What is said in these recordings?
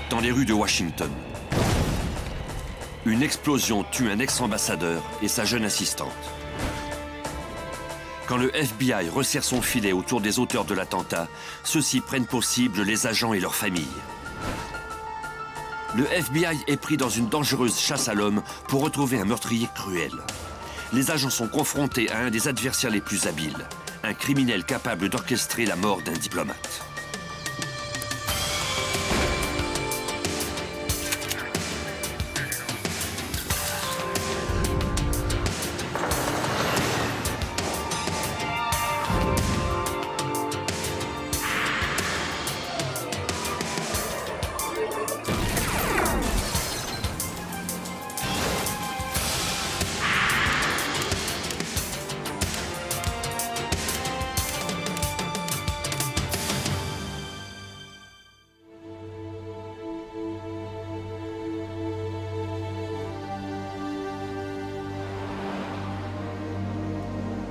dans les rues de Washington. Une explosion tue un ex-ambassadeur et sa jeune assistante. Quand le FBI resserre son filet autour des auteurs de l'attentat, ceux-ci prennent pour cible les agents et leurs familles. Le FBI est pris dans une dangereuse chasse à l'homme pour retrouver un meurtrier cruel. Les agents sont confrontés à un des adversaires les plus habiles, un criminel capable d'orchestrer la mort d'un diplomate.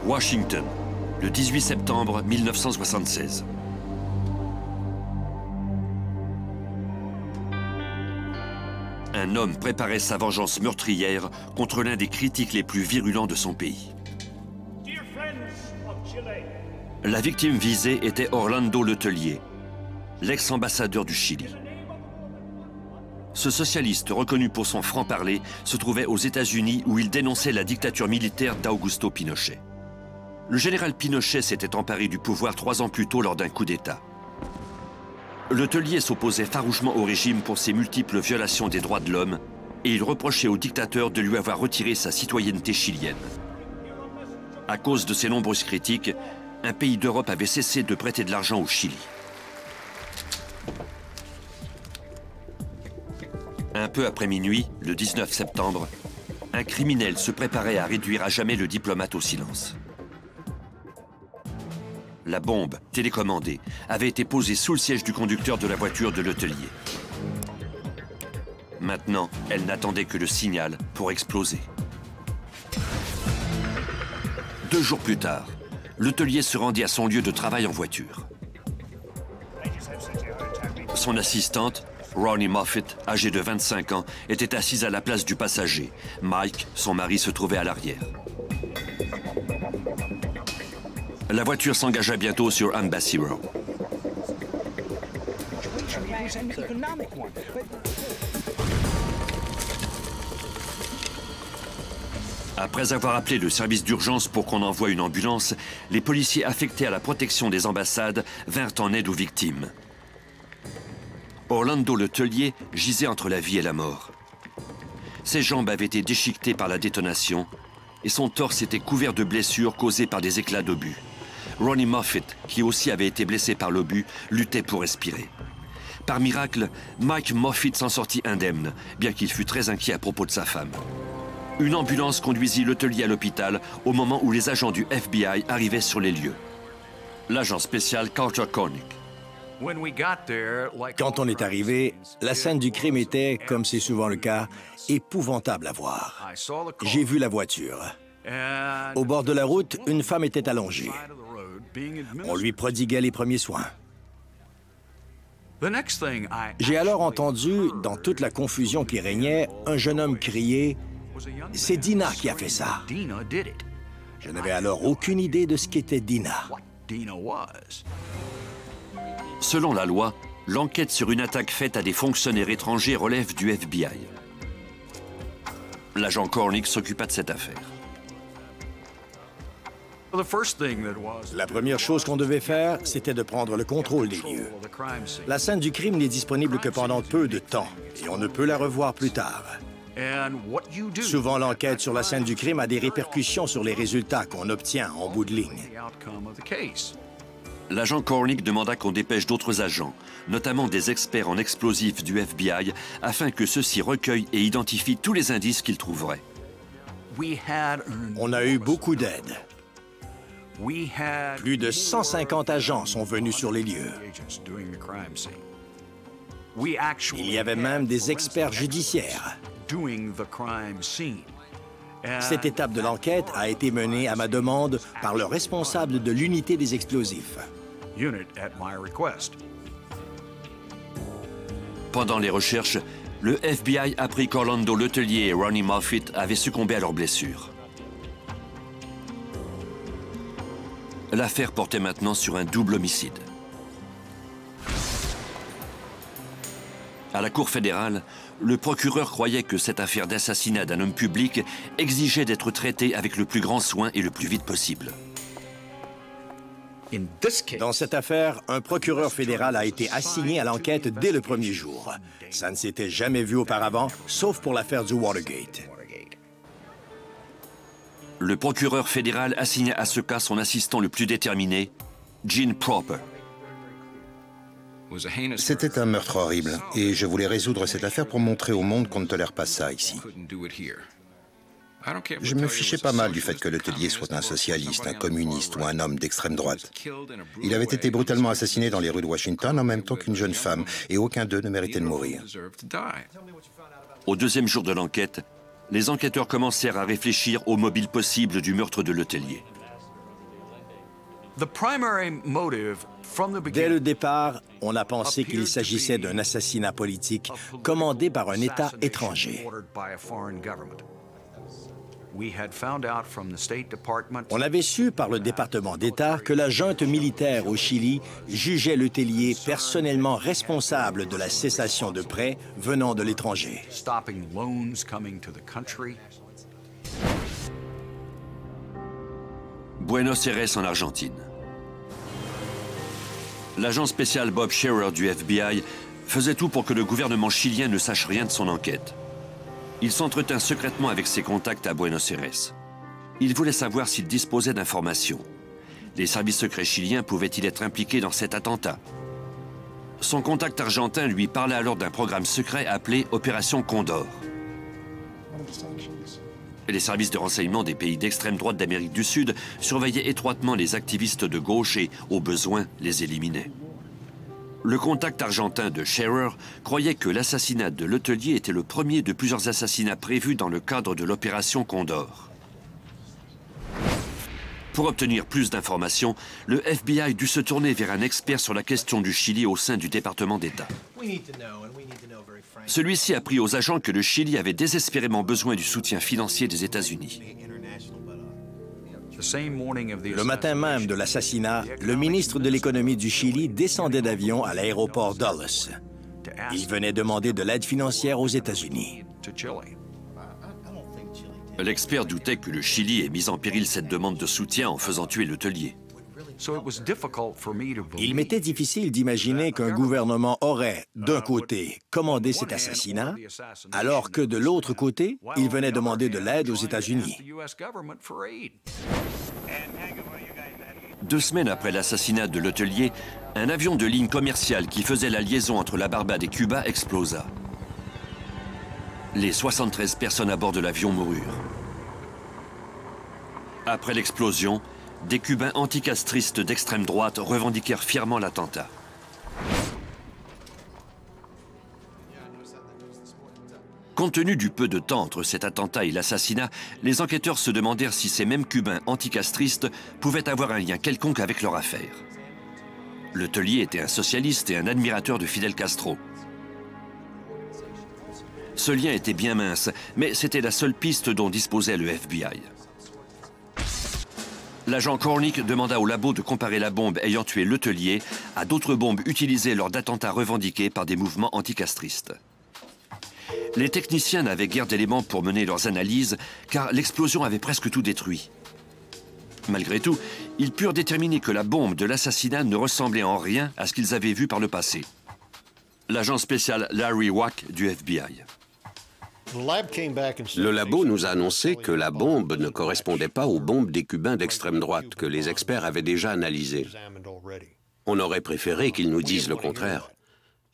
Washington, le 18 septembre 1976. Un homme préparait sa vengeance meurtrière contre l'un des critiques les plus virulents de son pays. La victime visée était Orlando Letelier, l'ex-ambassadeur du Chili. Ce socialiste, reconnu pour son franc-parler, se trouvait aux États-Unis où il dénonçait la dictature militaire d'Augusto Pinochet. Le général Pinochet s'était emparé du pouvoir 3 ans plus tôt lors d'un coup d'État. Letelier s'opposait farouchement au régime pour ses multiples violations des droits de l'homme et il reprochait au dictateur de lui avoir retiré sa citoyenneté chilienne. À cause de ses nombreuses critiques, un pays d'Europe avait cessé de prêter de l'argent au Chili. Un peu après minuit, le 19 septembre, un criminel se préparait à réduire à jamais le diplomate au silence. La bombe, télécommandée, avait été posée sous le siège du conducteur de la voiture de Letelier. Maintenant, elle n'attendait que le signal pour exploser. 2 jours plus tard, Letelier se rendit à son lieu de travail en voiture. Son assistante, Ronnie Moffitt, âgée de 25 ans, était assise à la place du passager. Mike, son mari, se trouvait à l'arrière. La voiture s'engagea bientôt sur Embassy Row. Après avoir appelé le service d'urgence pour qu'on envoie une ambulance, les policiers affectés à la protection des ambassades vinrent en aide aux victimes. Orlando Letelier gisait entre la vie et la mort. Ses jambes avaient été déchiquetées par la détonation et son torse était couvert de blessures causées par des éclats d'obus. Ronnie Moffitt, qui aussi avait été blessé par l'obus, luttait pour respirer. Par miracle, Mike Moffitt s'en sortit indemne, bien qu'il fût très inquiet à propos de sa femme. Une ambulance conduisit Letelier à l'hôpital au moment où les agents du FBI arrivaient sur les lieux. L'agent spécial Carter Cornick. Quand on est arrivé, la scène du crime était, comme c'est souvent le cas, épouvantable à voir. J'ai vu la voiture. Au bord de la route, une femme était allongée. On lui prodiguait les premiers soins. J'ai alors entendu, dans toute la confusion qui régnait, un jeune homme crier « C'est Dina qui a fait ça ». Je n'avais alors aucune idée de ce qu'était Dina. Selon la loi, l'enquête sur une attaque faite à des fonctionnaires étrangers relève du FBI. L'agent Cornick s'occupa de cette affaire. La première chose qu'on devait faire, c'était de prendre le contrôle des lieux. La scène du crime n'est disponible que pendant peu de temps, et on ne peut la revoir plus tard. Souvent, l'enquête sur la scène du crime a des répercussions sur les résultats qu'on obtient en bout de ligne. L'agent Cornick demanda qu'on dépêche d'autres agents, notamment des experts en explosifs du FBI, afin que ceux-ci recueillent et identifient tous les indices qu'ils trouveraient. On a eu beaucoup d'aide. Plus de 150 agents sont venus sur les lieux. Il y avait même des experts judiciaires. Cette étape de l'enquête a été menée à ma demande par le responsable de l'unité des explosifs. Pendant les recherches, le FBI apprit qu'Orlando Letelier et Ronnie Moffitt avaient succombé à leurs blessures. L'affaire portait maintenant sur un double homicide. À la Cour fédérale, le procureur croyait que cette affaire d'assassinat d'un homme public exigeait d'être traitée avec le plus grand soin et le plus vite possible. Dans cette affaire, un procureur fédéral a été assigné à l'enquête dès le premier jour. Ça ne s'était jamais vu auparavant, sauf pour l'affaire du Watergate. Le procureur fédéral assigna à ce cas son assistant le plus déterminé, Gene Proper. C'était un meurtre horrible, et je voulais résoudre cette affaire pour montrer au monde qu'on ne tolère pas ça ici. Je me fichais pas mal du fait que Letelier soit un socialiste, un communiste ou un homme d'extrême droite. Il avait été brutalement assassiné dans les rues de Washington en même temps qu'une jeune femme, et aucun d'eux ne méritait de mourir. Au deuxième jour de l'enquête, les enquêteurs commencèrent à réfléchir aux mobiles possibles du meurtre de Letelier. Dès le départ, on a pensé qu'il s'agissait d'un assassinat politique commandé par un État étranger. On avait su par le département d'État que la junte militaire au Chili jugeait Letelier personnellement responsable de la cessation de prêts venant de l'étranger. Buenos Aires en Argentine. L'agent spécial Bob Scherer du FBI faisait tout pour que le gouvernement chilien ne sache rien de son enquête. Il s'entretint secrètement avec ses contacts à Buenos Aires. Il voulait savoir s'il disposait d'informations. Les services secrets chiliens pouvaient-ils être impliqués dans cet attentat? Son contact argentin lui parlait alors d'un programme secret appelé Opération Condor. Les services de renseignement des pays d'extrême droite d'Amérique du Sud surveillaient étroitement les activistes de gauche et, au besoin, les éliminaient. Le contact argentin de Scherer croyait que l'assassinat de Letelier était le premier de plusieurs assassinats prévus dans le cadre de l'opération Condor. Pour obtenir plus d'informations, le FBI dut se tourner vers un expert sur la question du Chili au sein du département d'État. Celui-ci apprit aux agents que le Chili avait désespérément besoin du soutien financier des États-Unis. Le matin même de l'assassinat, le ministre de l'économie du Chili descendait d'avion à l'aéroport Dulles. Il venait demander de l'aide financière aux États-Unis. L'expert doutait que le Chili ait mis en péril cette demande de soutien en faisant tuer Letelier. Il m'était difficile d'imaginer qu'un gouvernement aurait, d'un côté, commandé cet assassinat, alors que de l'autre côté, il venait demander de l'aide aux États-Unis. 2 semaines après l'assassinat de Letelier, un avion de ligne commerciale qui faisait la liaison entre la Barbade et Cuba explosa. Les 73 personnes à bord de l'avion moururent. Après l'explosion, des Cubains anticastristes d'extrême droite revendiquèrent fièrement l'attentat. Compte tenu du peu de temps entre cet attentat et l'assassinat, les enquêteurs se demandèrent si ces mêmes Cubains anticastristes pouvaient avoir un lien quelconque avec leur affaire. Letelier était un socialiste et un admirateur de Fidel Castro. Ce lien était bien mince, mais c'était la seule piste dont disposait le FBI. L'agent Cornick demanda au labo de comparer la bombe ayant tué Letelier à d'autres bombes utilisées lors d'attentats revendiqués par des mouvements anticastristes. Les techniciens n'avaient guère d'éléments pour mener leurs analyses, car l'explosion avait presque tout détruit. Malgré tout, ils purent déterminer que la bombe de l'assassinat ne ressemblait en rien à ce qu'ils avaient vu par le passé. L'agent spécial Larry Wack du FBI. Le labo nous a annoncé que la bombe ne correspondait pas aux bombes des Cubains d'extrême droite que les experts avaient déjà analysées. On aurait préféré qu'ils nous disent le contraire.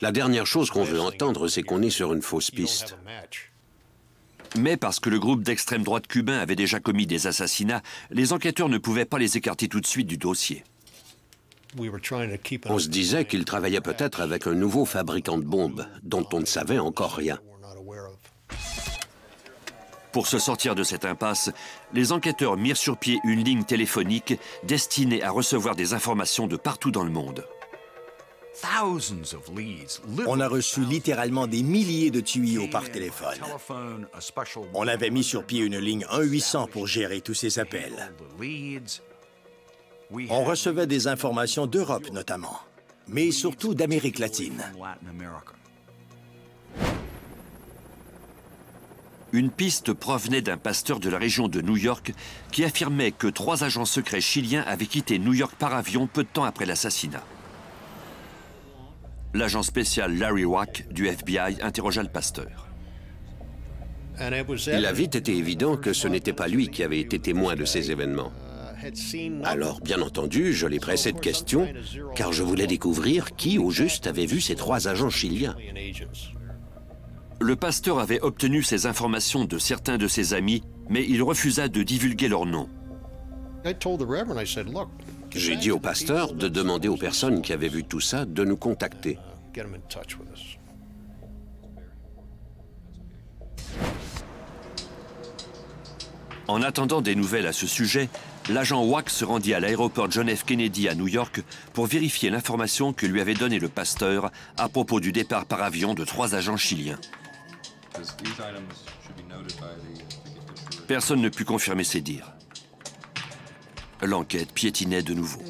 La dernière chose qu'on veut entendre, c'est qu'on est sur une fausse piste. Mais parce que le groupe d'extrême droite cubain avait déjà commis des assassinats, les enquêteurs ne pouvaient pas les écarter tout de suite du dossier. On se disait qu'ils travaillaient peut-être avec un nouveau fabricant de bombes, dont on ne savait encore rien. Pour se sortir de cette impasse, les enquêteurs mirent sur pied une ligne téléphonique destinée à recevoir des informations de partout dans le monde. On a reçu littéralement des milliers de tuyaux par téléphone. On avait mis sur pied une ligne 1-800 pour gérer tous ces appels. On recevait des informations d'Europe notamment, mais surtout d'Amérique latine. Une piste provenait d'un pasteur de la région de New York qui affirmait que 3 agents secrets chiliens avaient quitté New York par avion peu de temps après l'assassinat. L'agent spécial Larry Wack du FBI interrogea le pasteur. Il a vite été évident que ce n'était pas lui qui avait été témoin de ces événements. Alors, bien entendu, je l'ai pressé de questions, car je voulais découvrir qui, au juste, avait vu ces 3 agents chiliens. Le pasteur avait obtenu ces informations de certains de ses amis, mais il refusa de divulguer leur nom. J'ai dit au pasteur de demander aux personnes qui avaient vu tout ça de nous contacter. En attendant des nouvelles à ce sujet, l'agent Wack se rendit à l'aéroport John F. Kennedy à New York pour vérifier l'information que lui avait donnée le pasteur à propos du départ par avion de 3 agents chiliens. Personne ne put confirmer ces dires. L'enquête piétinait de nouveau.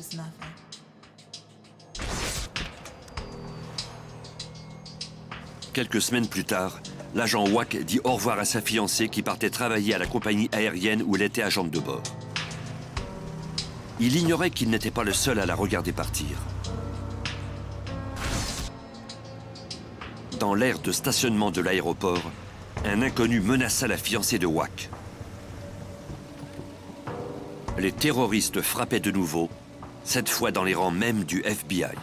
Quelques semaines plus tard, l'agent Wack dit au revoir à sa fiancée qui partait travailler à la compagnie aérienne où elle était agente de bord. Il ignorait qu'il n'était pas le seul à la regarder partir. Dans l'aire de stationnement de l'aéroport, un inconnu menaça la fiancée de Wack. Les terroristes frappaient de nouveau, cette fois dans les rangs même du FBI.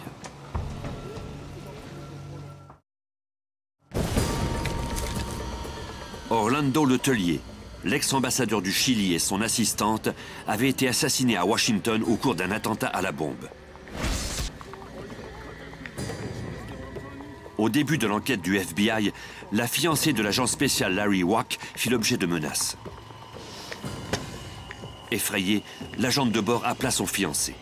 Orlando Letelier, l'ex-ambassadeur du Chili et son assistante, avaient été assassinés à Washington au cours d'un attentat à la bombe. Au début de l'enquête du FBI, la fiancée de l'agent spécial Larry Wack fit l'objet de menaces. Effrayé, l'agente de bord appela son fiancé.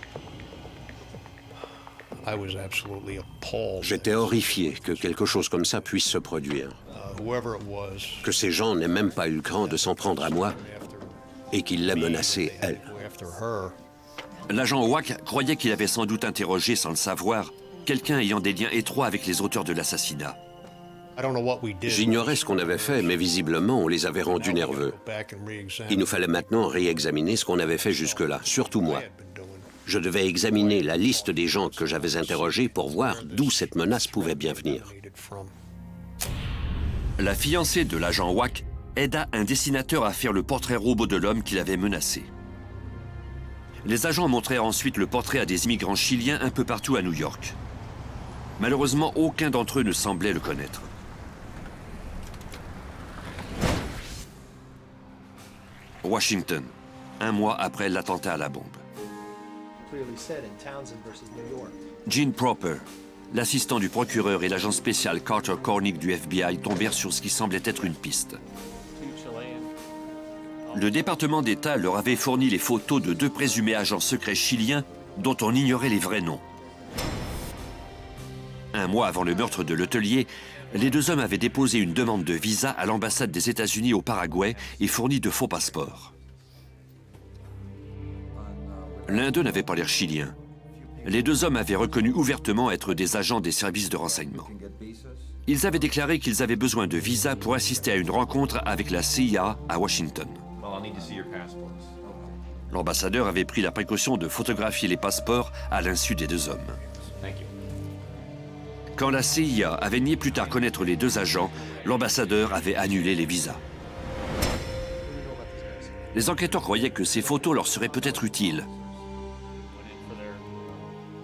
J'étais horrifié que quelque chose comme ça puisse se produire. Que ces gens n'aient même pas eu le cran de s'en prendre à moi et qu'ils l'aient menacée, elle. L'agent Wack croyait qu'il avait sans doute interrogé, sans le savoir, quelqu'un ayant des liens étroits avec les auteurs de l'assassinat. J'ignorais ce qu'on avait fait, mais visiblement, on les avait rendus nerveux. Il nous fallait maintenant réexaminer ce qu'on avait fait jusque-là, surtout moi. Je devais examiner la liste des gens que j'avais interrogés pour voir d'où cette menace pouvait bien venir. La fiancée de l'agent Wack aida un dessinateur à faire le portrait robot de l'homme qui l'avait menacé. Les agents montrèrent ensuite le portrait à des immigrants chiliens un peu partout à New York. Malheureusement, aucun d'entre eux ne semblait le connaître. Washington, un mois après l'attentat à la bombe. Gene Proper, l'assistant du procureur et l'agent spécial Carter Cornick du FBI tombèrent sur ce qui semblait être une piste. Le département d'État leur avait fourni les photos de 2 présumés agents secrets chiliens dont on ignorait les vrais noms. Un mois avant le meurtre de Letelier, les 2 hommes avaient déposé une demande de visa à l'ambassade des États-Unis au Paraguay et fourni de faux passeports. L'un d'eux n'avait pas l'air chilien. Les 2 hommes avaient reconnu ouvertement être des agents des services de renseignement. Ils avaient déclaré qu'ils avaient besoin de visa pour assister à une rencontre avec la CIA à Washington. L'ambassadeur avait pris la précaution de photographier les passeports à l'insu des 2 hommes. Quand la CIA avait nié plus tard connaître les 2 agents, l'ambassadeur avait annulé les visas. Les enquêteurs croyaient que ces photos leur seraient peut-être utiles.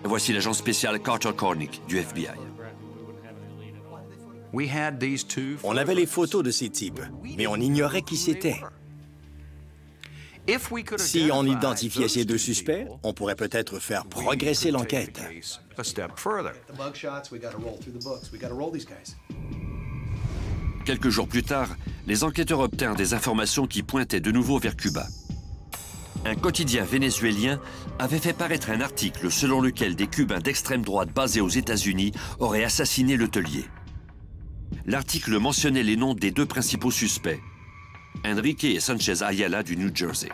Voici l'agent spécial Carter Cornick du FBI. On avait les photos de ces types, mais on ignorait qui c'était. Si on identifiait ces 2 suspects, on pourrait peut-être faire progresser l'enquête. Quelques jours plus tard, les enquêteurs obtinrent des informations qui pointaient de nouveau vers Cuba. un quotidien vénézuélien avait fait paraître un article selon lequel des Cubains d'extrême droite basés aux États-Unis auraient assassiné l'hôtelier. L'article mentionnait les noms des deux principaux suspects, Enrique et Sanchez Ayala du New Jersey.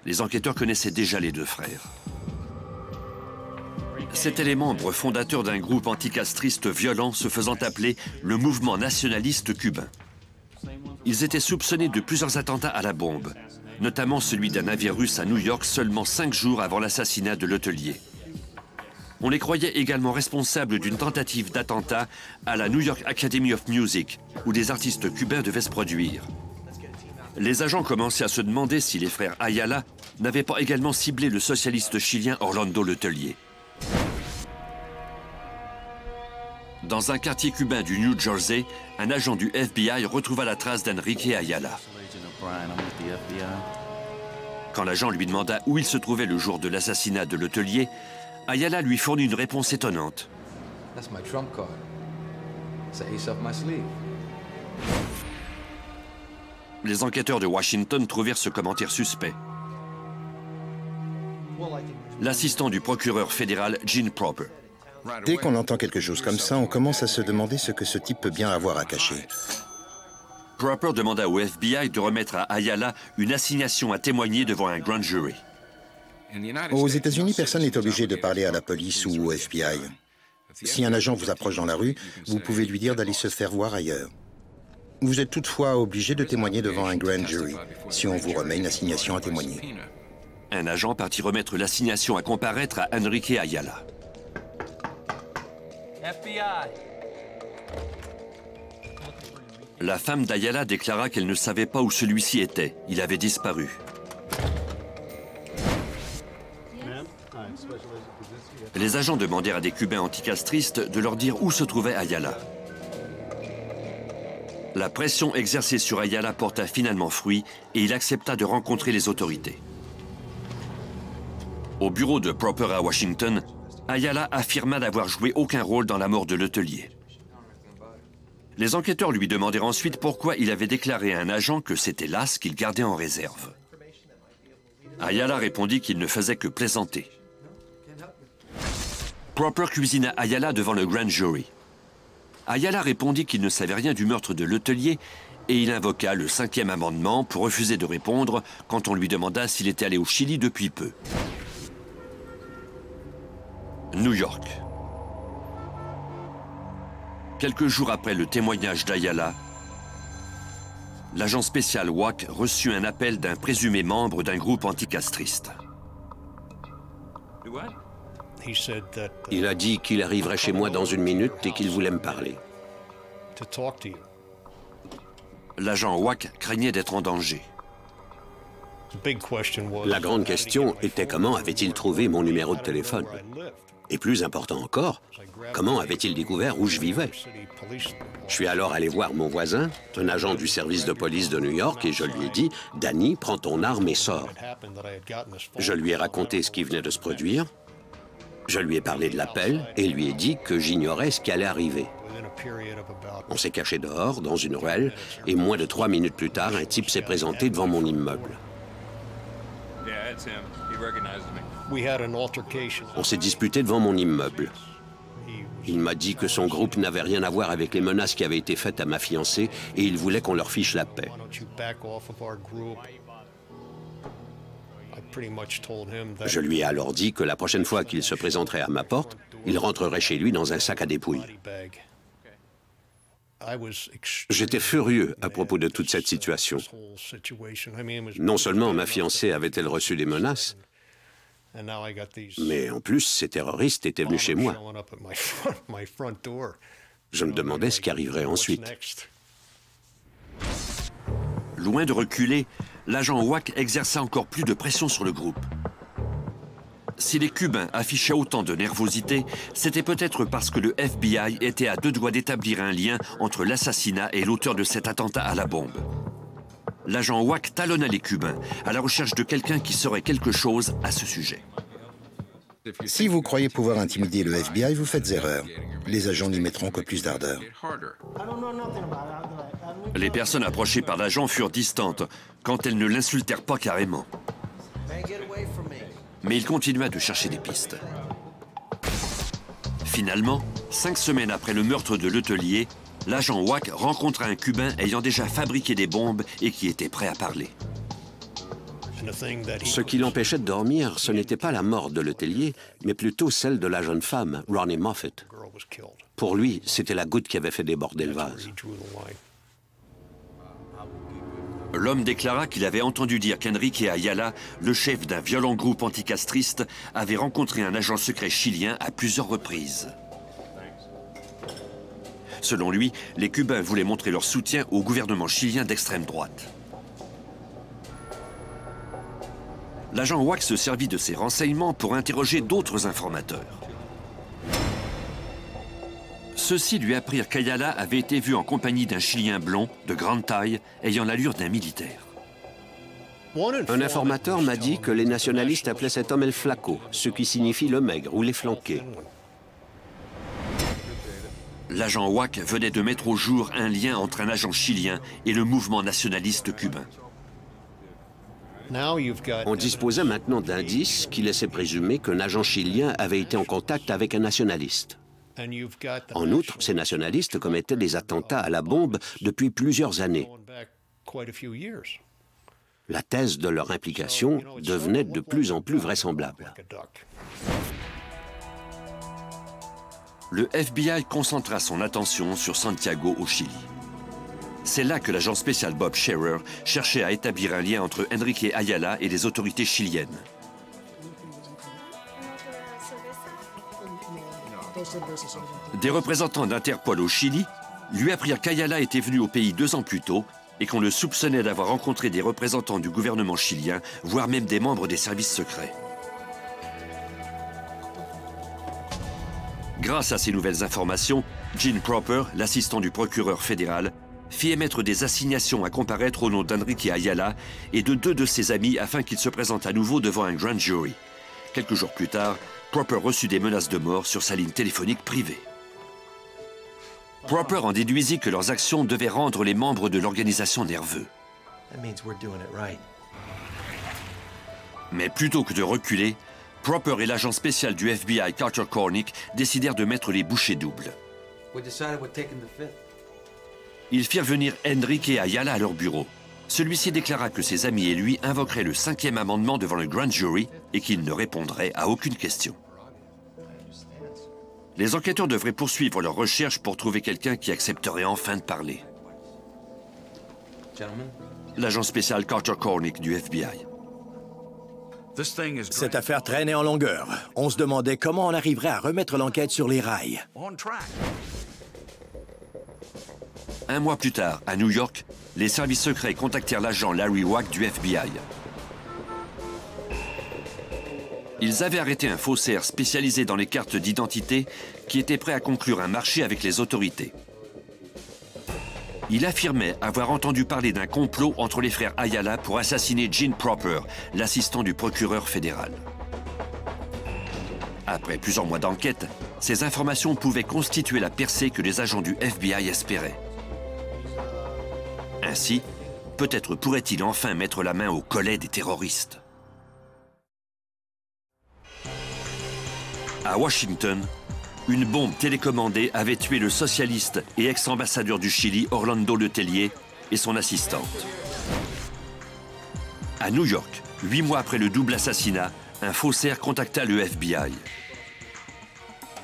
Les enquêteurs connaissaient déjà les deux frères. C'étaient les membres fondateurs d'un groupe anticastriste violent se faisant appeler le Mouvement nationaliste cubain. Ils étaient soupçonnés de plusieurs attentats à la bombe, notamment celui d'un navire russe à New York seulement 5 jours avant l'assassinat de l'hôtelier. On les croyait également responsables d'une tentative d'attentat à la New York Academy of Music, où des artistes cubains devaient se produire. Les agents commençaient à se demander si les frères Ayala n'avaient pas également ciblé le socialiste chilien Orlando Letelier. Dans un quartier cubain du New Jersey, un agent du FBI retrouva la trace d'Enrique Ayala. Quand l'agent lui demanda où il se trouvait le jour de l'assassinat de l'hôtelier, Ayala lui fournit une réponse étonnante. Les enquêteurs de Washington trouvèrent ce commentaire suspect. L'assistant du procureur fédéral, Gene Proper. Dès qu'on entend quelque chose comme ça, on commence à se demander ce que ce type peut bien avoir à cacher. Proper demanda au FBI de remettre à Ayala une assignation à témoigner devant un grand jury. Aux États-Unis, personne n'est obligé de parler à la police ou au FBI. Si un agent vous approche dans la rue, vous pouvez lui dire d'aller se faire voir ailleurs. Vous êtes toutefois obligé de témoigner devant un grand jury, si on vous remet une assignation à témoigner. Un agent partit remettre l'assignation à comparaître à Enrique Ayala. FBI. La femme d'Ayala déclara qu'elle ne savait pas où celui-ci était. Il avait disparu. Les agents demandèrent à des Cubains anticastristes de leur dire où se trouvait Ayala. La pression exercée sur Ayala porta finalement fruit et il accepta de rencontrer les autorités. Au bureau de Proper à Washington, Ayala affirma n'avoir joué aucun rôle dans la mort de l'hôtelier. Les enquêteurs lui demandèrent ensuite pourquoi il avait déclaré à un agent que c'était l'as qu'il gardait en réserve. Ayala répondit qu'il ne faisait que plaisanter. Proper cuisina Ayala devant le grand jury. Ayala répondit qu'il ne savait rien du meurtre de l'hôtelier et il invoqua le 5e amendement pour refuser de répondre quand on lui demanda s'il était allé au Chili depuis peu. New York. Quelques jours après le témoignage d'Ayala, l'agent spécial WAC reçut un appel d'un présumé membre d'un groupe anticastriste. Il a dit qu'il arriverait chez moi dans 1 minute et qu'il voulait me parler. L'agent WAC craignait d'être en danger. La grande question était comment avait-il trouvé mon numéro de téléphone? Et plus important encore, comment avait-il découvert où je vivais? Je suis alors allé voir mon voisin, un agent du service de police de New York, et je lui ai dit « Danny, prends ton arme et sors ». Je lui ai raconté ce qui venait de se produire. Je lui ai parlé de l'appel et lui ai dit que j'ignorais ce qui allait arriver. On s'est caché dehors, dans une ruelle, et moins de 3 minutes plus tard, un type s'est présenté devant mon immeuble. On s'est disputé devant mon immeuble. Il m'a dit que son groupe n'avait rien à voir avec les menaces qui avaient été faites à ma fiancée et il voulait qu'on leur fiche la paix. Je lui ai alors dit que la prochaine fois qu'il se présenterait à ma porte, il rentrerait chez lui dans un sac à dépouilles. J'étais furieux à propos de toute cette situation. Non seulement ma fiancée avait-elle reçu des menaces, mais en plus, ces terroristes étaient venus chez moi. Je me demandais ce qui arriverait ensuite. Loin de reculer, l'agent WAC exerça encore plus de pression sur le groupe. Si les Cubains affichaient autant de nervosité, c'était peut-être parce que le FBI était à 2 doigts d'établir un lien entre l'assassinat et l'auteur de cet attentat à la bombe. L'agent WAC talonna les Cubains à la recherche de quelqu'un qui saurait quelque chose à ce sujet. Si vous croyez pouvoir intimider le FBI, vous faites erreur. Les agents n'y mettront que plus d'ardeur. Les personnes approchées par l'agent furent distantes quand elles ne l'insultèrent pas carrément. Mais il continua de chercher des pistes. Finalement, 5 semaines après le meurtre de Letellier, l'agent Wack rencontra un Cubain ayant déjà fabriqué des bombes et qui était prêt à parler. Ce qui l'empêchait de dormir, ce n'était pas la mort de Letellier, mais plutôt celle de la jeune femme, Ronnie Moffett. Pour lui, c'était la goutte qui avait fait déborder le vase. L'homme déclara qu'il avait entendu dire qu'Enrique Ayala, le chef d'un violent groupe anticastriste, avait rencontré un agent secret chilien à plusieurs reprises. Selon lui, les Cubains voulaient montrer leur soutien au gouvernement chilien d'extrême droite. L'agent Wack se servit de ses renseignements pour interroger d'autres informateurs. Ceux-ci lui apprirent qu'Ayala avait été vu en compagnie d'un Chilien blond, de grande taille, ayant l'allure d'un militaire. Un informateur m'a dit que les nationalistes appelaient cet homme El Flaco, ce qui signifie le maigre ou les flanqués. L'agent Wack venait de mettre au jour un lien entre un agent chilien et le mouvement nationaliste cubain. On disposait maintenant d'indices qui laissaient présumer qu'un agent chilien avait été en contact avec un nationaliste. En outre, ces nationalistes commettaient des attentats à la bombe depuis plusieurs années. La thèse de leur implication devenait de plus en plus vraisemblable. Le FBI concentra son attention sur Santiago au Chili. C'est là que l'agent spécial Bob Scherer cherchait à établir un lien entre Enrique Ayala et les autorités chiliennes. Des représentants d'Interpol au Chili lui apprirent qu'Ayala était venu au pays 2 ans plus tôt et qu'on le soupçonnait d'avoir rencontré des représentants du gouvernement chilien, voire même des membres des services secrets. Grâce à ces nouvelles informations, Gene Proper, l'assistant du procureur fédéral, fit émettre des assignations à comparaître au nom d'Enrique Ayala et de 2 de ses amis afin qu'ils se présentent à nouveau devant un grand jury. Quelques jours plus tard, Proper reçut des menaces de mort sur sa ligne téléphonique privée. Proper en déduisit que leurs actions devaient rendre les membres de l'organisation nerveux. Mais plutôt que de reculer, Proper et l'agent spécial du FBI Carter Cornick décidèrent de mettre les bouchées doubles. Ils firent venir Enrique Ayala à leur bureau. Celui-ci déclara que ses amis et lui invoqueraient le 5e amendement devant le grand jury et qu'ils ne répondraient à aucune question. Les enquêteurs devraient poursuivre leurs recherches pour trouver quelqu'un qui accepterait enfin de parler. L'agent spécial Carter Cornick du FBI. Cette affaire traînait en longueur. On se demandait comment on arriverait à remettre l'enquête sur les rails. Un mois plus tard, à New York, les services secrets contactèrent l'agent Larry Wack du FBI. Ils avaient arrêté un faussaire spécialisé dans les cartes d'identité qui était prêt à conclure un marché avec les autorités. Il affirmait avoir entendu parler d'un complot entre les frères Ayala pour assassiner Gene Proper, l'assistant du procureur fédéral. Après plusieurs mois d'enquête, ces informations pouvaient constituer la percée que les agents du FBI espéraient. Ainsi, peut-être pourrait-il enfin mettre la main au collet des terroristes. À Washington, une bombe télécommandée avait tué le socialiste et ex-ambassadeur du Chili, Orlando Letellier, et son assistante. À New York, 8 mois après le double assassinat, un faussaire contacta le FBI.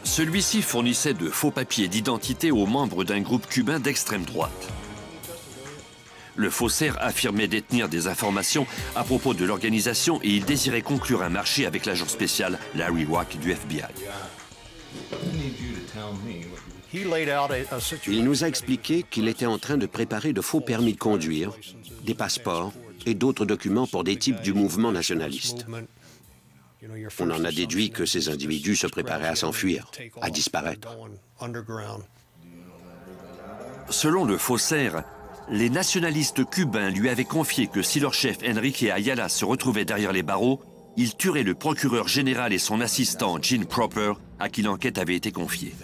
Celui-ci fournissait de faux papiers d'identité aux membres d'un groupe cubain d'extrême droite. Le faussaire affirmait détenir des informations à propos de l'organisation et il désirait conclure un marché avec l'agent spécial Larry Wack du FBI. Il nous a expliqué qu'il était en train de préparer de faux permis de conduire, des passeports et d'autres documents pour des types du mouvement nationaliste. On en a déduit que ces individus se préparaient à s'enfuir, à disparaître. Selon le faussaire, les nationalistes cubains lui avaient confié que si leur chef Enrique Ayala se retrouvait derrière les barreaux, il tuerait le procureur général et son assistant Gene Proper, à qui l'enquête avait été confiée.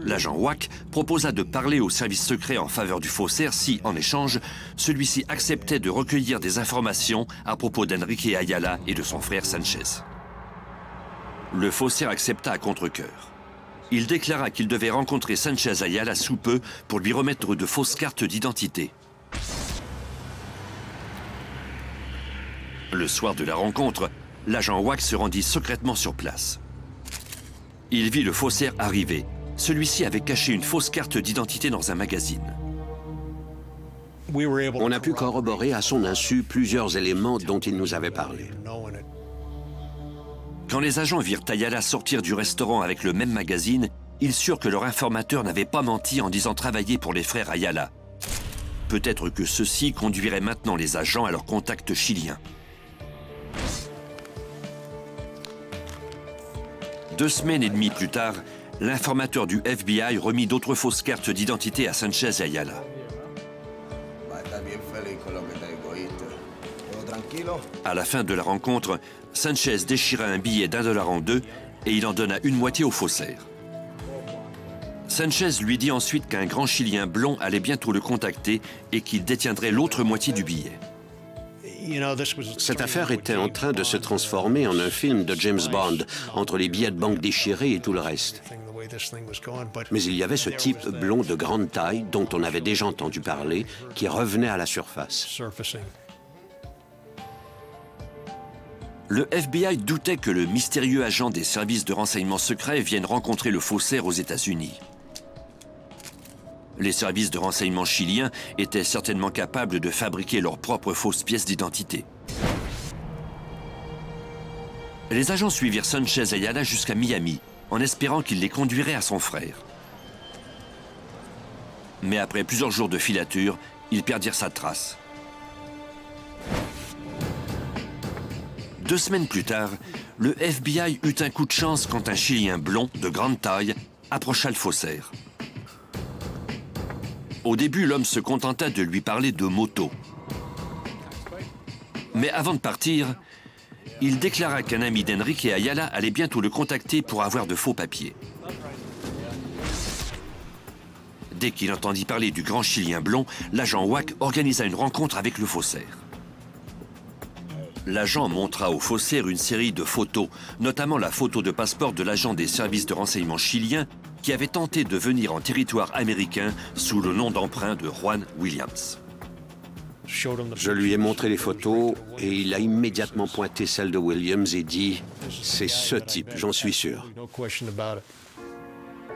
L'agent Wack proposa de parler au service secret en faveur du faussaire si, en échange, celui-ci acceptait de recueillir des informations à propos d'Enrique Ayala et de son frère Sanchez. Le faussaire accepta à contre-cœur. Il déclara qu'il devait rencontrer Sanchez Ayala sous peu pour lui remettre de fausses cartes d'identité. Le soir de la rencontre, l'agent Wack se rendit secrètement sur place. Il vit le faussaire arriver. Celui-ci avait caché une fausse carte d'identité dans un magazine. On a pu corroborer à son insu plusieurs éléments dont il nous avait parlé. Quand les agents virent Ayala sortir du restaurant avec le même magazine, ils surent que leur informateur n'avait pas menti en disant travailler pour les frères Ayala. Peut-être que ceci conduirait maintenant les agents à leur contact chilien. 2 semaines et demie plus tard, l'informateur du FBI remit d'autres fausses cartes d'identité à Sanchez Ayala. À la fin de la rencontre, Sanchez déchira un billet d'1 $ en deux et il en donna une moitié au faussaire. Sanchez lui dit ensuite qu'un grand Chilien blond allait bientôt le contacter et qu'il détiendrait l'autre moitié du billet. Cette affaire était en train de se transformer en un film de James Bond, entre les billets de banque déchirés et tout le reste. Mais il y avait ce type blond de grande taille dont on avait déjà entendu parler, qui revenait à la surface. Le FBI doutait que le mystérieux agent des services de renseignement secrets vienne rencontrer le faussaire aux États-Unis. Les services de renseignement chiliens étaient certainement capables de fabriquer leurs propres fausses pièces d'identité. Les agents suivirent Sanchez Ayala jusqu'à Miami, en espérant qu'il les conduirait à son frère. Mais après plusieurs jours de filature, ils perdirent sa trace. 2 semaines plus tard, le FBI eut un coup de chance quand un Chilien blond, de grande taille, approcha le faussaire. Au début, l'homme se contenta de lui parler de moto. Mais avant de partir, il déclara qu'un ami d'Enrique Ayala allait bientôt le contacter pour avoir de faux papiers. Dès qu'il entendit parler du grand Chilien blond, l'agent Wack organisa une rencontre avec le faussaire. L'agent montra au faussaire une série de photos, notamment la photo de passeport de l'agent des services de renseignement chilien qui avait tenté de venir en territoire américain sous le nom d'emprunt de Juan Williams. Je lui ai montré les photos et il a immédiatement pointé celle de Williams et dit « C'est ce type, j'en suis sûr ».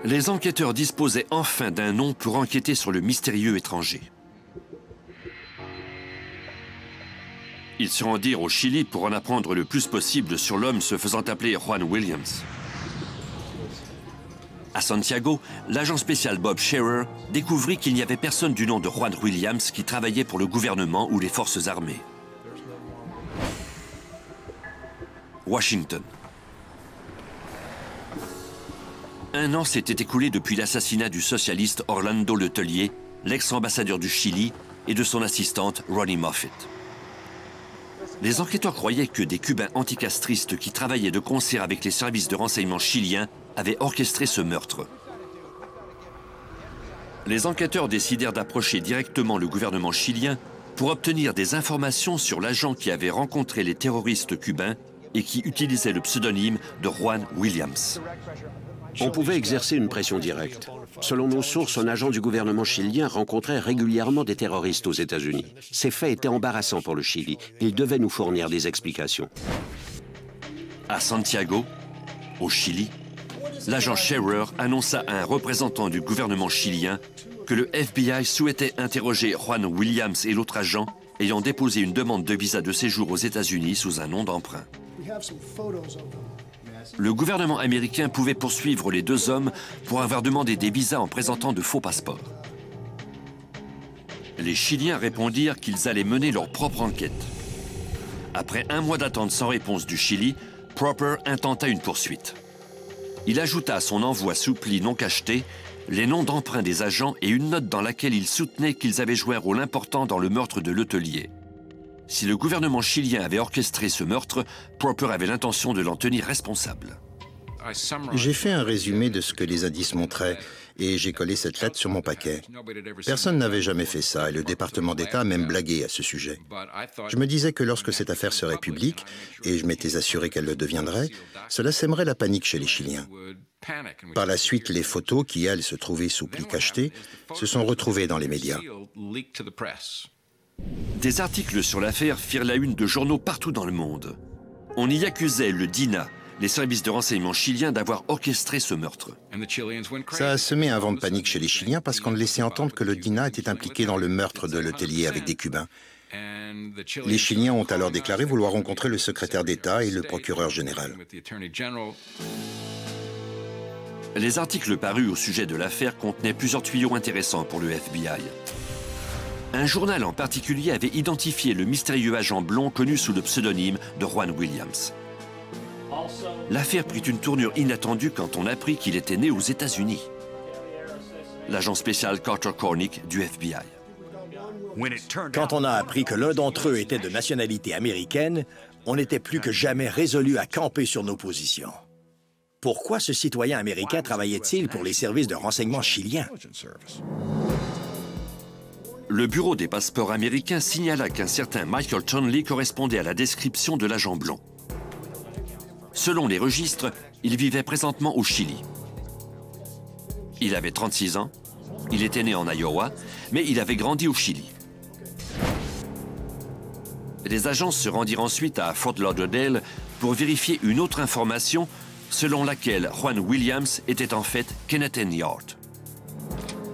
Les enquêteurs disposaient enfin d'un nom pour enquêter sur le mystérieux étranger. Ils se rendirent au Chili pour en apprendre le plus possible sur l'homme se faisant appeler Juan Williams. À Santiago, l'agent spécial Bob Scherer découvrit qu'il n'y avait personne du nom de Juan Williams qui travaillait pour le gouvernement ou les forces armées. Washington. 1 an s'était écoulé depuis l'assassinat du socialiste Orlando Letelier, l'ex-ambassadeur du Chili, et de son assistante Ronnie Moffett. Les enquêteurs croyaient que des Cubains anticastristes qui travaillaient de concert avec les services de renseignement chiliens avaient orchestré ce meurtre. Les enquêteurs décidèrent d'approcher directement le gouvernement chilien pour obtenir des informations sur l'agent qui avait rencontré les terroristes cubains et qui utilisait le pseudonyme de Juan Williams. On pouvait exercer une pression directe. Selon nos sources, un agent du gouvernement chilien rencontrait régulièrement des terroristes aux États-Unis. Ces faits étaient embarrassants pour le Chili. Il devait nous fournir des explications. À Santiago, au Chili, l'agent Scherer annonça à un représentant du gouvernement chilien que le FBI souhaitait interroger Juan Williams et l'autre agent ayant déposé une demande de visa de séjour aux États-Unis sous un nom d'emprunt. Le gouvernement américain pouvait poursuivre les 2 hommes pour avoir demandé des visas en présentant de faux passeports. Les Chiliens répondirent qu'ils allaient mener leur propre enquête. Après 1 mois d'attente sans réponse du Chili, Proper intenta une poursuite. Il ajouta à son envoi soupli non cacheté les noms d'emprunt des agents et une note dans laquelle il soutenait qu'ils avaient joué un rôle important dans le meurtre de Letelier. Si le gouvernement chilien avait orchestré ce meurtre, Proper avait l'intention de l'en tenir responsable. J'ai fait un résumé de ce que les indices montraient, et j'ai collé cette lettre sur mon paquet. Personne n'avait jamais fait ça et le département d'État a même blagué à ce sujet. Je me disais que lorsque cette affaire serait publique, et je m'étais assuré qu'elle le deviendrait, cela sèmerait la panique chez les Chiliens. Par la suite, les photos qui, elles, se trouvaient sous pli cacheté, se sont retrouvées dans les médias. Des articles sur l'affaire firent la une de journaux partout dans le monde. On y accusait le DINA, les services de renseignement chiliens, d'avoir orchestré ce meurtre. Ça a semé un vent de panique chez les Chiliens parce qu'on laissait entendre que le DINA était impliqué dans le meurtre de l'hôtelier avec des Cubains. Les Chiliens ont alors déclaré vouloir rencontrer le secrétaire d'État et le procureur général. Les articles parus au sujet de l'affaire contenaient plusieurs tuyaux intéressants pour le FBI. Un journal en particulier avait identifié le mystérieux agent blond connu sous le pseudonyme de Juan Williams. L'affaire prit une tournure inattendue quand on apprit qu'il était né aux États-Unis. L'agent spécial Carter Cornick du FBI. Quand on a appris que l'un d'entre eux était de nationalité américaine, on était plus que jamais résolu à camper sur nos positions. Pourquoi ce citoyen américain travaillait-il pour les services de renseignement chiliens? Le bureau des passeports américains signala qu'un certain Michael Tonley correspondait à la description de l'agent blond. Selon les registres, il vivait présentement au Chili. Il avait 36 ans, il était né en Iowa, mais il avait grandi au Chili. Les agents se rendirent ensuite à Fort Lauderdale pour vérifier une autre information selon laquelle Juan Williams était en fait Kenneth Enyart.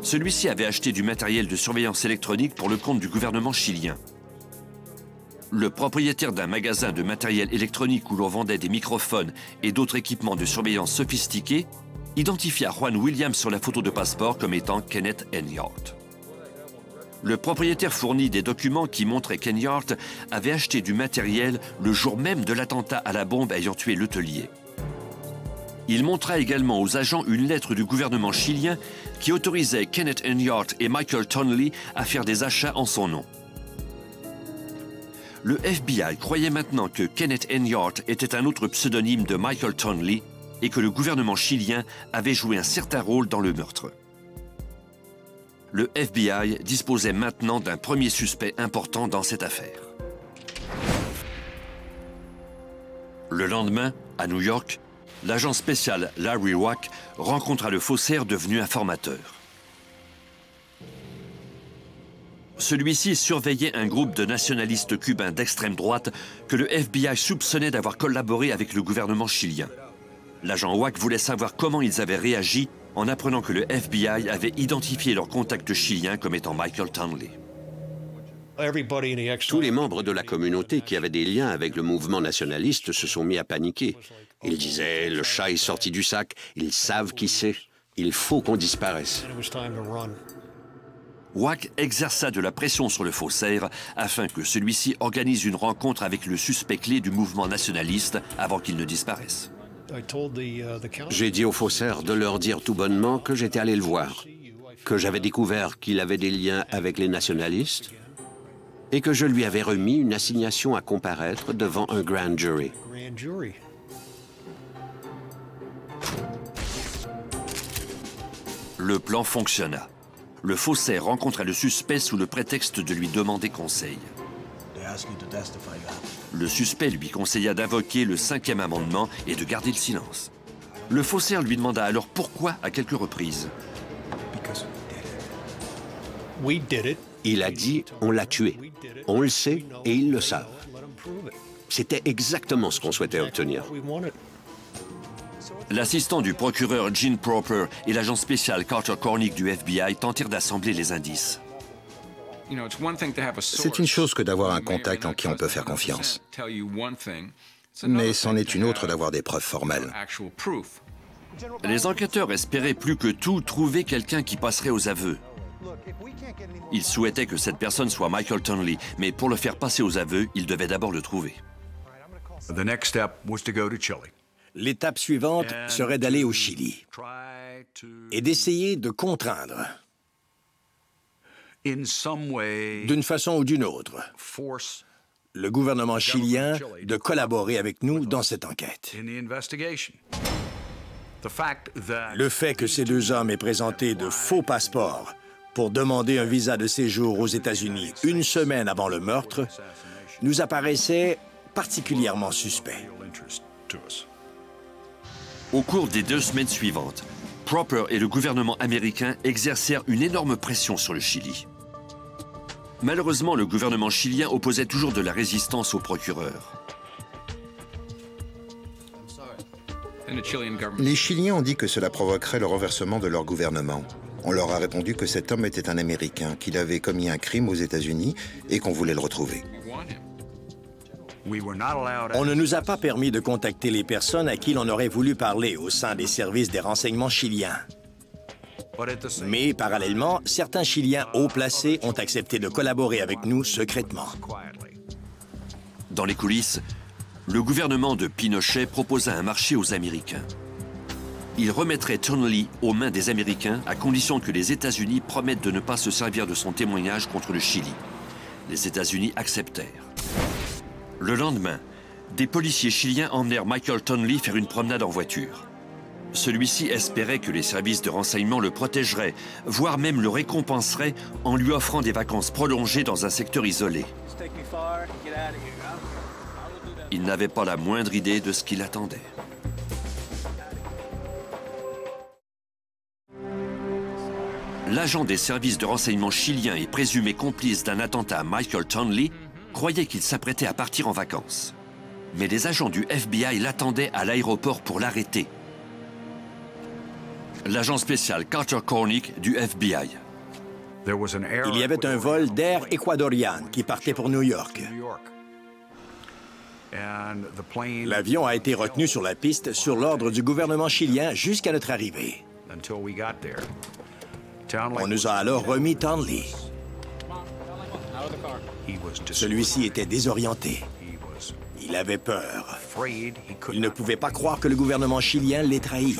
Celui-ci avait acheté du matériel de surveillance électronique pour le compte du gouvernement chilien. Le propriétaire d'un magasin de matériel électronique où l'on vendait des microphones et d'autres équipements de surveillance sophistiqués identifia Juan Williams sur la photo de passeport comme étant Kenneth Enyart. Le propriétaire fournit des documents qui montraient qu'Enyart avait acheté du matériel le jour même de l'attentat à la bombe ayant tué l'hôtelier. Il montra également aux agents une lettre du gouvernement chilien qui autorisait Kenneth Enyart et Michael Tonley à faire des achats en son nom. Le FBI croyait maintenant que Kenneth Enyart était un autre pseudonyme de Michael Tonley et que le gouvernement chilien avait joué un certain rôle dans le meurtre. Le FBI disposait maintenant d'un premier suspect important dans cette affaire. Le lendemain, à New York, l'agent spécial Larry Wack rencontra le faussaire devenu informateur. Celui-ci surveillait un groupe de nationalistes cubains d'extrême droite que le FBI soupçonnait d'avoir collaboré avec le gouvernement chilien. L'agent Wack voulait savoir comment ils avaient réagi en apprenant que le FBI avait identifié leur contact chilien comme étant Michael Tonley. Tous les membres de la communauté qui avaient des liens avec le mouvement nationaliste se sont mis à paniquer. Ils disaient « le chat est sorti du sac, ils savent qui c'est, il faut qu'on disparaisse ». Wack exerça de la pression sur le faussaire afin que celui-ci organise une rencontre avec le suspect clé du mouvement nationaliste avant qu'il ne disparaisse. J'ai dit au faussaire de leur dire tout bonnement que j'étais allé le voir, que j'avais découvert qu'il avait des liens avec les nationalistes et que je lui avais remis une assignation à comparaître devant un grand jury. Le plan fonctionna. Le faussaire rencontra le suspect sous le prétexte de lui demander conseil. Le suspect lui conseilla d'invoquer le 5e amendement et de garder le silence. Le faussaire lui demanda alors pourquoi à quelques reprises. Il a dit « on l'a tué ». On le sait et ils le savent. C'était exactement ce qu'on souhaitait obtenir. L'assistant du procureur Gene Proper et l'agent spécial Carter Cornick du FBI tentèrent d'assembler les indices. C'est une chose que d'avoir un contact en qui on peut faire confiance. Mais c'en est une autre d'avoir des preuves formelles. Les enquêteurs espéraient plus que tout trouver quelqu'un qui passerait aux aveux. Ils souhaitaient que cette personne soit Michael Tonley, mais pour le faire passer aux aveux, ils devaient d'abord le trouver. L'étape suivante serait d'aller au Chili et d'essayer de contraindre, d'une façon ou d'une autre, le gouvernement chilien de collaborer avec nous dans cette enquête. Le fait que ces deux hommes aient présenté de faux passeports pour demander un visa de séjour aux États-Unis une semaine avant le meurtre nous apparaissait particulièrement suspect. Au cours des 2 semaines suivantes, Proper et le gouvernement américain exercèrent une énorme pression sur le Chili. Malheureusement, le gouvernement chilien opposait toujours de la résistance au procureur. Les Chiliens ont dit que cela provoquerait le renversement de leur gouvernement. On leur a répondu que cet homme était un Américain, qu'il avait commis un crime aux États-Unis et qu'on voulait le retrouver. On ne nous a pas permis de contacter les personnes à qui l'on aurait voulu parler au sein des services des renseignements chiliens. Mais, parallèlement, certains Chiliens haut placés ont accepté de collaborer avec nous secrètement. Dans les coulisses, le gouvernement de Pinochet proposa un marché aux Américains. Il remettrait Thornley aux mains des Américains à condition que les États-Unis promettent de ne pas se servir de son témoignage contre le Chili. Les États-Unis acceptèrent. Le lendemain, des policiers chiliens emmenèrent Michael Thornley faire une promenade en voiture. Celui-ci espérait que les services de renseignement le protégeraient, voire même le récompenseraient en lui offrant des vacances prolongées dans un secteur isolé. Il n'avait pas la moindre idée de ce qui l'attendait. L'agent des services de renseignement chiliens et présumé complice d'un attentat à Michael Thornley croyait qu'il s'apprêtait à partir en vacances. Mais les agents du FBI l'attendaient à l'aéroport pour l'arrêter. L'agent spécial Carter Cornick du FBI. Il y avait un vol d'Air équadorian qui partait pour New York. L'avion a été retenu sur la piste sur l'ordre du gouvernement chilien jusqu'à notre arrivée. On nous a alors remis Thornley. Celui-ci était désorienté. Il avait peur. Il ne pouvait pas croire que le gouvernement chilien l'ait trahi.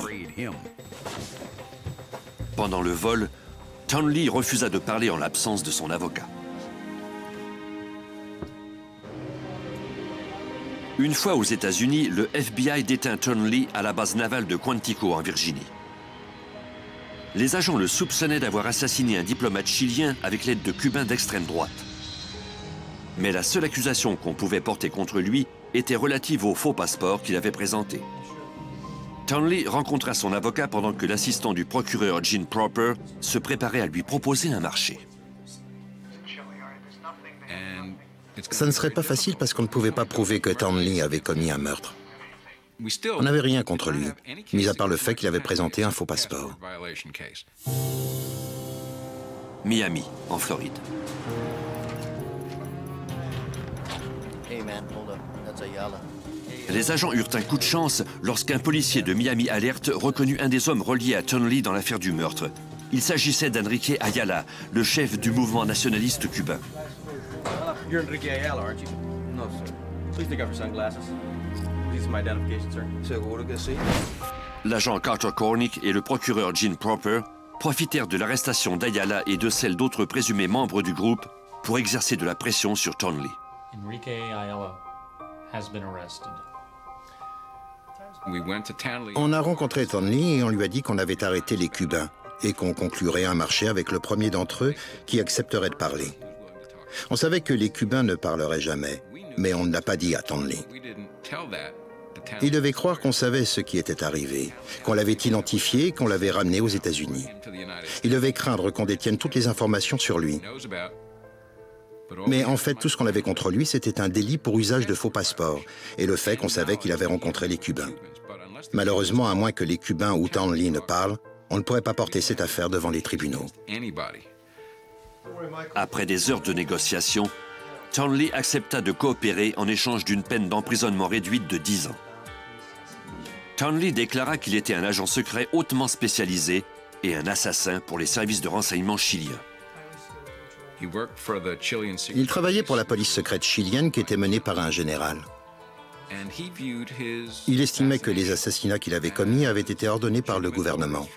Pendant le vol, Thornley refusa de parler en l'absence de son avocat. Une fois aux États-Unis, le FBI détint Thornley à la base navale de Quantico, en Virginie. Les agents le soupçonnaient d'avoir assassiné un diplomate chilien avec l'aide de Cubains d'extrême droite. Mais la seule accusation qu'on pouvait porter contre lui était relative au faux passeport qu'il avait présenté. Thornley rencontra son avocat pendant que l'assistant du procureur Gene Proper se préparait à lui proposer un marché. Ça ne serait pas facile parce qu'on ne pouvait pas prouver que Thornley avait commis un meurtre. On n'avait rien contre lui, mis à part le fait qu'il avait présenté un faux passeport. Miami, en Floride. Les agents eurent un coup de chance lorsqu'un policier de Miami Alert reconnut un des hommes reliés à Thornley dans l'affaire du meurtre. Il s'agissait d'Enrique Ayala, le chef du mouvement nationaliste cubain. You're Enrique Ayala, aren't you? No, sir. Please take off your sunglasses. This is my identification, sir. Seguro que sí. L'agent Carter Cornick et le procureur Gene Proper profitèrent de l'arrestation d'Ayala et de celle d'autres présumés membres du groupe pour exercer de la pression sur Thornley. Enrique Ayala has been arrested. On a rencontré Thornley et on lui a dit qu'on avait arrêté les Cubains et qu'on conclurait un marché avec le premier d'entre eux qui accepterait de parler. On savait que les Cubains ne parleraient jamais, mais on ne l'a pas dit à Thornley. Il devait croire qu'on savait ce qui était arrivé, qu'on l'avait identifié, qu'on l'avait ramené aux États-Unis. Il devait craindre qu'on détienne toutes les informations sur lui. Mais en fait, tout ce qu'on avait contre lui, c'était un délit pour usage de faux passeports et le fait qu'on savait qu'il avait rencontré les Cubains. Malheureusement, à moins que les Cubains ou Thornley ne parlent, on ne pourrait pas porter cette affaire devant les tribunaux. Après des heures de négociation, Thornley accepta de coopérer en échange d'une peine d'emprisonnement réduite de 10 ans. Thornley déclara qu'il était un agent secret hautement spécialisé et un assassin pour les services de renseignement chiliens. Il travaillait pour la police secrète chilienne qui était menée par un général. Il estimait que les assassinats qu'il avait commis avaient été ordonnés par le gouvernement.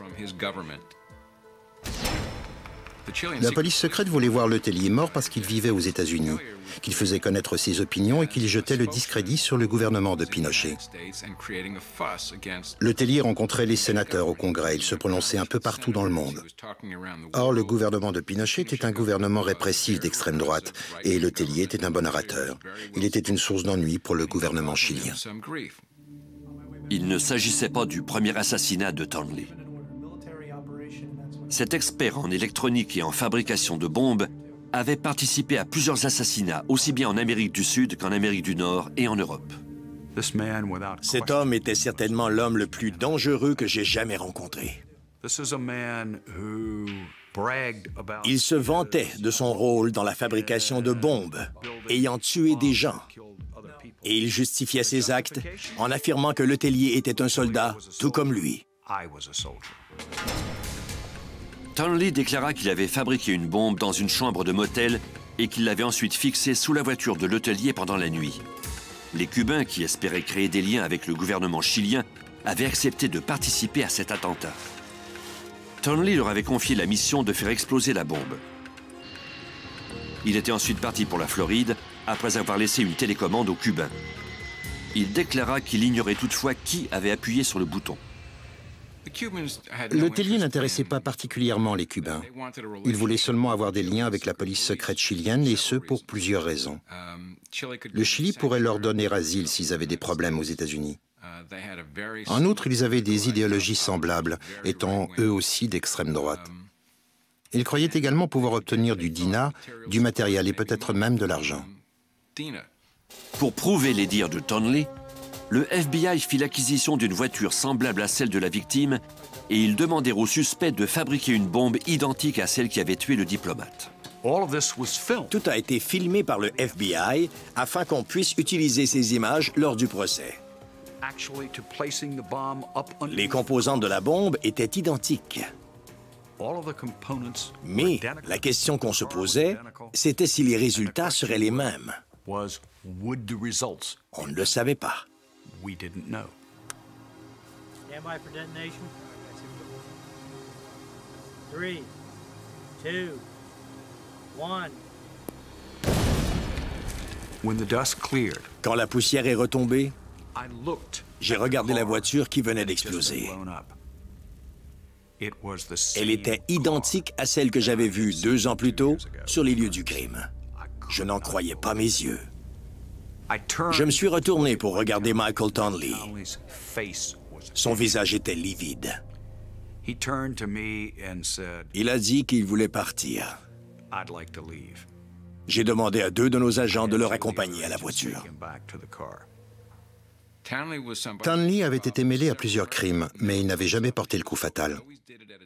La police secrète voulait voir Letelier mort parce qu'il vivait aux États-Unis, qu'il faisait connaître ses opinions et qu'il jetait le discrédit sur le gouvernement de Pinochet. Letelier rencontrait les sénateurs au Congrès, il se prononçait un peu partout dans le monde. Or, le gouvernement de Pinochet était un gouvernement répressif d'extrême droite et Letelier était un bon orateur. Il était une source d'ennui pour le gouvernement chilien. Il ne s'agissait pas du premier assassinat de Townley. Cet expert en électronique et en fabrication de bombes avait participé à plusieurs assassinats, aussi bien en Amérique du Sud qu'en Amérique du Nord et en Europe. Cet homme était certainement l'homme le plus dangereux que j'ai jamais rencontré. Il se vantait de son rôle dans la fabrication de bombes, ayant tué des gens. Et il justifiait ses actes en affirmant que Letelier était un soldat, tout comme lui. Townley déclara qu'il avait fabriqué une bombe dans une chambre de motel et qu'il l'avait ensuite fixée sous la voiture de Letelier pendant la nuit. Les Cubains, qui espéraient créer des liens avec le gouvernement chilien, avaient accepté de participer à cet attentat. Townley leur avait confié la mission de faire exploser la bombe. Il était ensuite parti pour la Floride, après avoir laissé une télécommande aux Cubains. Il déclara qu'il ignorait toutefois qui avait appuyé sur le bouton. Letelier n'intéressait pas particulièrement les Cubains. Il voulait seulement avoir des liens avec la police secrète chilienne, et ce pour plusieurs raisons. Le Chili pourrait leur donner asile s'ils avaient des problèmes aux États-Unis. En outre, ils avaient des idéologies semblables, étant eux aussi d'extrême droite. Ils croyaient également pouvoir obtenir du dinar, du matériel et peut-être même de l'argent. Pour prouver les dires de Townley, le FBI fit l'acquisition d'une voiture semblable à celle de la victime et ils demandèrent au suspect de fabriquer une bombe identique à celle qui avait tué le diplomate. Tout a été filmé par le FBI afin qu'on puisse utiliser ces images lors du procès. Les composantes de la bombe étaient identiques. Mais la question qu'on se posait, c'était si les résultats seraient les mêmes. On ne le savait pas. Stand by for detonation. 3, 2, 1. Quand la poussière est retombée, j'ai regardé la voiture qui venait d'exploser. Elle était identique à celle que j'avais vue 2 ans plus tôt sur les lieux du crime. Je n'en croyais pas mes yeux. Je me suis retourné pour regarder Michael Townley. Son visage était livide. Il a dit qu'il voulait partir. J'ai demandé à 2 de nos agents de le raccompagner à la voiture. Townley avait été mêlé à plusieurs crimes, mais il n'avait jamais porté le coup fatal.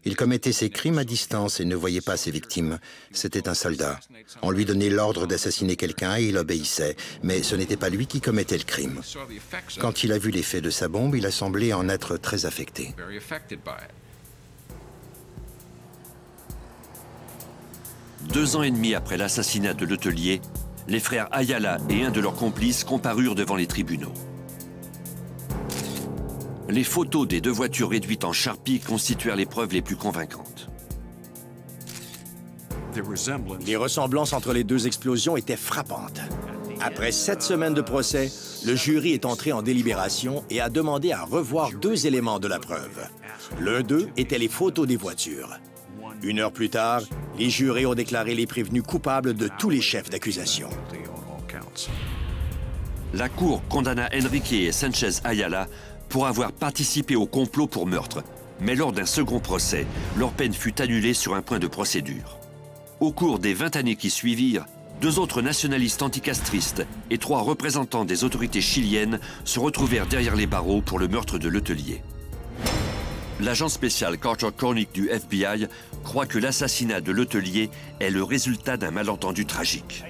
Il commettait ses crimes à distance et ne voyait pas ses victimes. C'était un soldat. On lui donnait l'ordre d'assassiner quelqu'un et il obéissait, mais ce n'était pas lui qui commettait le crime. Quand il a vu l'effet de sa bombe, il a semblé en être très affecté. 2 ans et demi après l'assassinat de Letelier, les frères Ayala et un de leurs complices comparurent devant les tribunaux. Les photos des 2 voitures réduites en charpie constituèrent les preuves les plus convaincantes. Les ressemblances entre les 2 explosions étaient frappantes. Après 7 semaines de procès, le jury est entré en délibération et a demandé à revoir 2 éléments de la preuve. L'un d'eux était les photos des voitures. 1 heure plus tard, les jurés ont déclaré les prévenus coupables de tous les chefs d'accusation. La Cour condamna Enrique et Sanchez Ayala pour avoir participé au complot pour meurtre. Mais lors d'un second procès, leur peine fut annulée sur un point de procédure. Au cours des 20 années qui suivirent, 2 autres nationalistes anticastristes et 3 représentants des autorités chiliennes se retrouvèrent derrière les barreaux pour le meurtre de Letelier. L'agent spécial Carter Koenig du FBI croit que l'assassinat de Letelier est le résultat d'un malentendu tragique.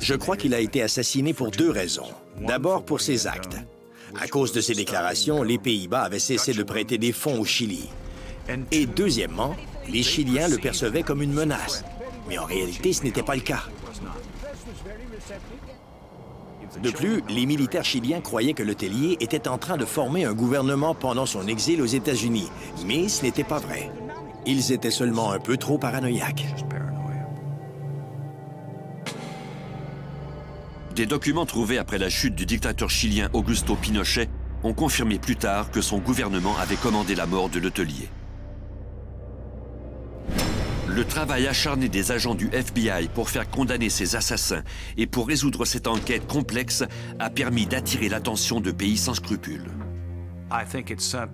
Je crois qu'il a été assassiné pour 2 raisons. D'abord pour ses actes. À cause de ses déclarations, les Pays-Bas avaient cessé de prêter des fonds au Chili. Et deuxièmement, les Chiliens le percevaient comme une menace. Mais en réalité, ce n'était pas le cas. De plus, les militaires chiliens croyaient que Letelier était en train de former un gouvernement pendant son exil aux États-Unis. Mais ce n'était pas vrai. Ils étaient seulement un peu trop paranoïaques. Des documents trouvés après la chute du dictateur chilien Augusto Pinochet ont confirmé plus tard que son gouvernement avait commandé la mort de Letelier. Le travail acharné des agents du FBI pour faire condamner ces assassins et pour résoudre cette enquête complexe a permis d'attirer l'attention de pays sans scrupules.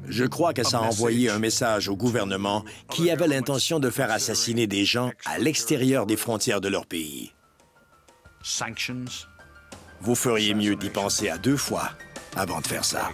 Je crois que ça a envoyé un message au gouvernement qui avait l'intention de faire assassiner des gens à l'extérieur des frontières de leur pays. Vous feriez mieux d'y penser à 2 fois avant de faire ça.